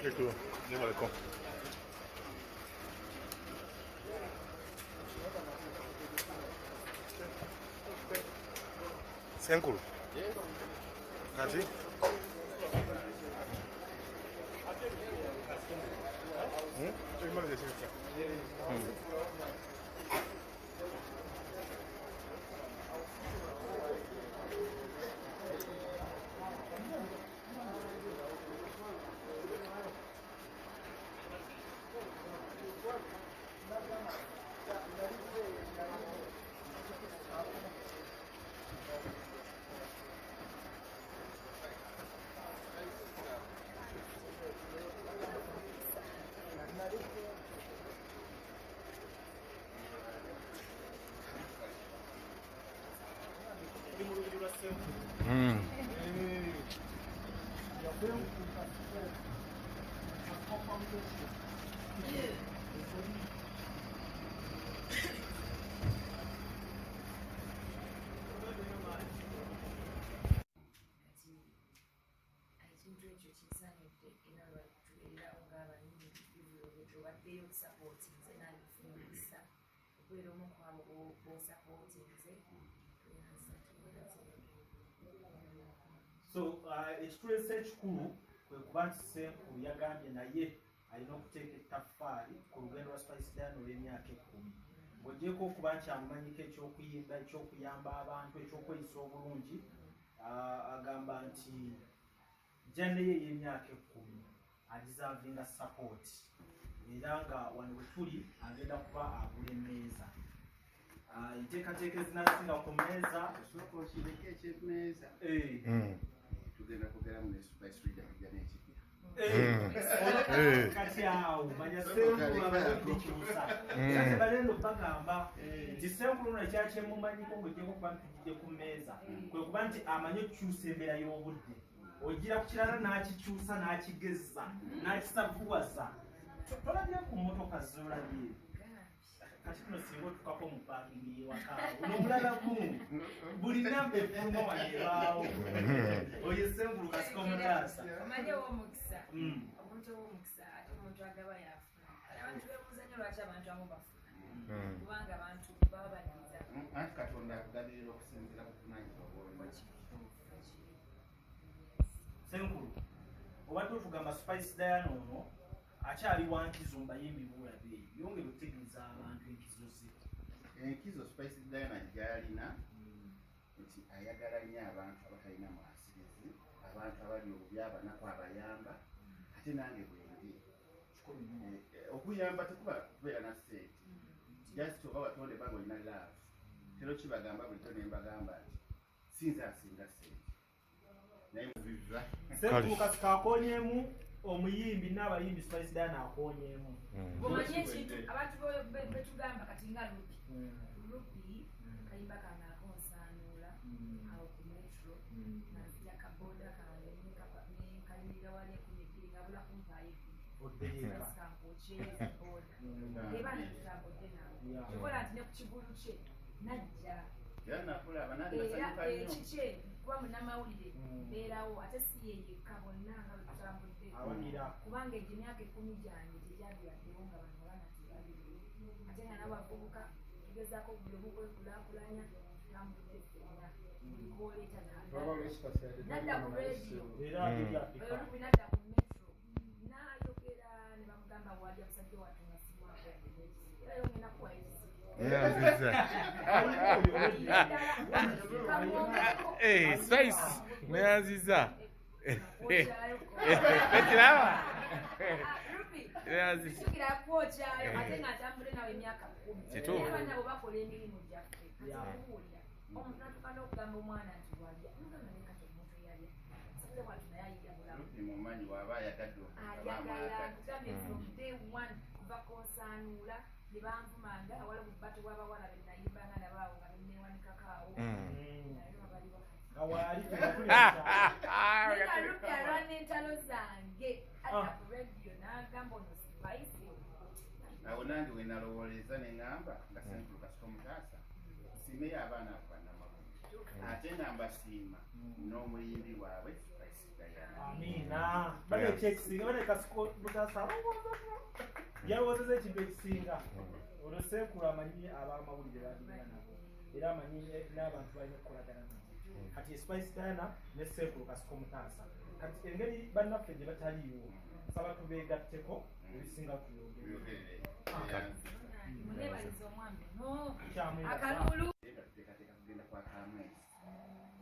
Ecco, andiamo al balcone. Sei ancora? Ah sì? C'è il male di sinistra. So ekitulese ekikulu kwe kuba nti Senkulu yagambye naye alina okuteeka ettaffaali ku lugendo lwa Spice Diana olw'emyaka 10 ng'ogyeko okuba nti amumanyiko ekyokuyimba ekyokuyamba abantu ekyokweyisa obulungi agamba nti jjanneyo ey'emyaka 10 agizavinga support era nga wano we tuli agenda kuba agula emmeeza enteekateeka ezinasinga ku mmeeza osooka okireka ekyemmeeza tugenda kugeramu ne Spice Reader kujja n'ekipya kati awo manya Senkulu abaddekibusa ate balendo bagamba nti Senkulu no ekyakyemumanyiko ng'ogyeko kuba ntugidde ku mmeeza kwe kuba nti amanyi okukyusa embeera y'obudde ogira ku kirala n'akikyusa n'akigezza n'akisavuwaza tolabye ku mmotoka zolabye kati kuno singa otukako mu paakingi y'ewakaawo n'omulala gumu buli namba efuluma wanebaawo oyo Senkulu kasika omutaasa omanye ow'omukisa omuntu ow'omukisa ate omuntu agaba yafuna abantu bebuuzanyo lwaki abantu amu bafuna kubanga abantu baba badiza anti Katonda akugabirira okusinziira ku kumanyibwa bw'oli Senkulu obadde otugamba Spice Diana ono akyali wankizo mbayimbi bulabe yongera otegeeza abantu enkizo ze enkizo Spice Diana gy'alina nti ayagala nnyo abantu abatalina mwasirizi abantu abali obubi abanaku abayamba ate nange bwendi okuyamba tekuba kubeera na ssente just oba watonde banga olina love tero kibagamba bulijjo ne mbagamba nti sinza asinga ssente naye mubiva Senkulu kasika akoonyemu omuyimbi n'abayimbi Spice Diana akoonyemu omanye ekintu abantu betugamba kati nga lupi kayimba kange akonsanuula awo ku metro nazija kaboda kange nekayimirira wali 12 ngabula kumpaayo kankokyeza boda eba netutambudde nawe kikola nti ne ku kigulu kye najja era ekikye kuba munnamawulire mbeerawo ate si ye yekka bonna nga betutambudde kubanga egyo emyaka 10 gyange tegyagiyaddewo nga bano banatebaliwo ate nga n'abavubuka tugezaako buli omu kwekulaakulanya tutambudde ffenna buli kwoleeta nadda ku rediyo olupi nadda ku metro n'ayogera ne bamugamba waali abusajja watunga simwako era yongenda kuwayiza Spice meaziza Tukira kwokyayo ate ng'atambule nawe emyaka 10 era nabo bakola emirimu gyaffe kuwulira omuntu natukana okugamba omwana nti walya mugamba naye kati omuntu yalya sikuze bwatu naye ayiga mulamu mumanyi waba ayagadde ayagala kugambye from day one kuva konsanuula ne banvumanga awala mu bbato bw'abawala be nayimbanga nabaawo nga benneewanikakaawo naye babali bakalupi alwana entalo zange adda ku rediyo n'agamba ono Spice awo nange we nalowooleza ne ŋŋamba nga Senkulu kasika omutaasa simeyo abaana abo bannamawulire ate nga mbasiima n'omuyimbi waabwe amina bane ekisinga bane kasiko butasaba yalowozeza ekintu ekisinga olwo Senkulu amanyi ab'amawulire balina nabo era amanyi n'abantu balina okukolagana nabo kati Spice Diana ne Senkulu kasiko mutaasa kati engeri bannaffe gye bataliiwo saba tubeegatteko ebisinga tuyogerere munebaliza omwami akalulu tuteekateeka kugenda kwa Kamwezi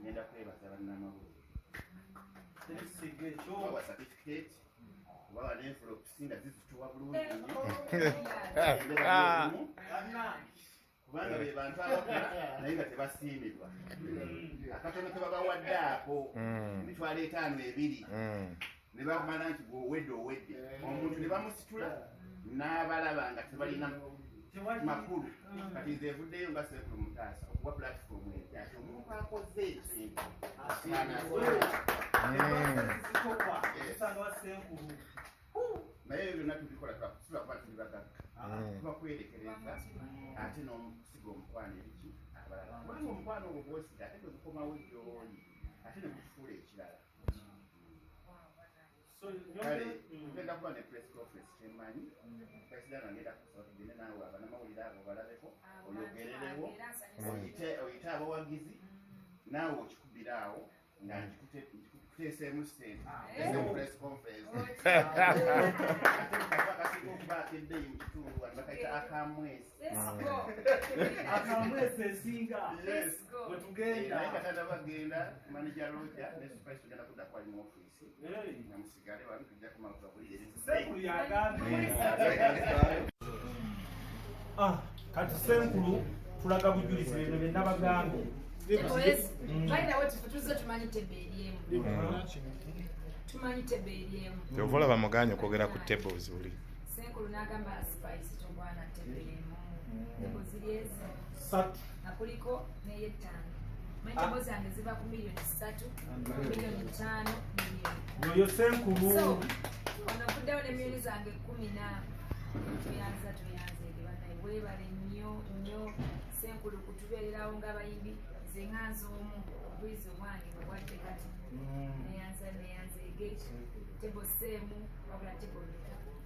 ngenda kwebaza bannamawulire wa certificate kubawa n'envelope singa zizituwa bulungi kubanga be bantu abakola naye nga tebasiimibwa akatono ke babawadde ako emitwalo 5-2 ne bamala nti owedde omuntu ne bamusitula n'abalaba nga tebalina makulu kati nze evuddeyo nga Senkulu Mutaasa okuba platform eti ati omuntu akoze ekintu naye ebyo byonna tubikola tulakuba tuli bagaga tuba kwerekereza ate n'omusiga omukwano ebiki abalala kubanga omukwano ogwo gwosiga ate gwegukomawo gyoli ate ne gutufuula ekirala kale tugenda kuba ne press conference kyemmanyi president agenda kusaba tugende naawe abanamawulire abo balabeko oyogererewo oyite abawagizi naawe okikubira awo nga nkikuteeseemu sente press conference akasinga okubaako ebbeeyi mu kitundu wano bakayita Akamwezi esinga wetugenda naye katanda bagenda manager Roger ne Spice tugenda kudda kwali mu ofiisi nga musigale wano tujja kumala kubakulira Senkulu yagambye kati Senkulu tulaga bujulizi bino bye nabagambye Ovola bamuganye okwogera ku tables uli. Senkulu n'agamba Spice tobwana tebelemu. Ziriezi. Nakuliko n'ey'ettaano. Manyi tebo zange ziva ku $3 million, $5 million. Yoyo Senkulu. So, ono kuddewo ne million zange 10 tuyanza ebibanaye bwebale nnyo Senkulu kutubeererawo ng'abayimbi nze nganza omu obwizi obwange nga bwadde kati neyanza egeti tebo seemu wabula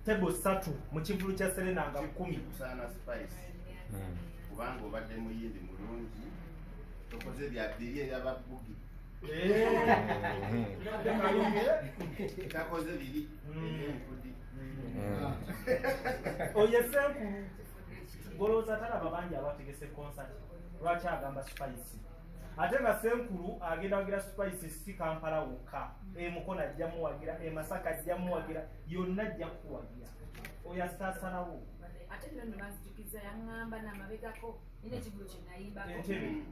tebo 3 mu kivulu kya Serena nga 10 kusaana Spice kubanga obadde muyimbi mulungi tokoze byabiri ebyababbugi takoze biri enkudi oye Senkulu golooza talaba bangi abategese concert lwaki agamba Spice ate nga Senkulu agenda wagira Spice si Kampala wokka Mukono ajja muwagira Masaka ajja muwagira yonna ajja kuwagira oyo asitaasalawo ate nno banzijukiza yaŋŋamba n'amabegako nina ekigulu kye nayimbako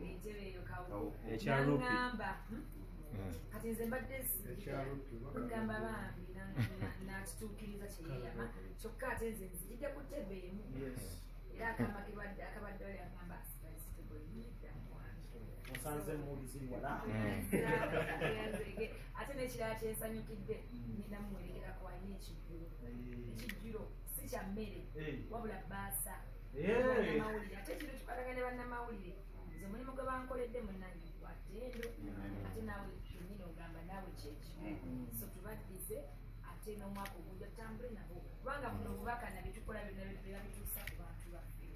entebe eyo kawonaŋŋamba kati nze mbadde ngamba bambi nakituukiriza kyeyeyama kyokka ate nze nzijja ku ttebe emu era akabadde oli agamba musanze muwuliziri wala ate n'ekirala kyensanyukidde nina muwerekerako alina ekijjulo si kya mmere wabula baasa bannamawulire ate kino kikwatagane bannamawulire nze mulimu gwe bankoledde munnange gwaddendo ate naawe kennyini ogamba naawe kyekimu so tubaddize ate n'omwaka ogujja tutambule nabo kubanga buno obubaka nabyetukola byonna bituusa ku bantu baffe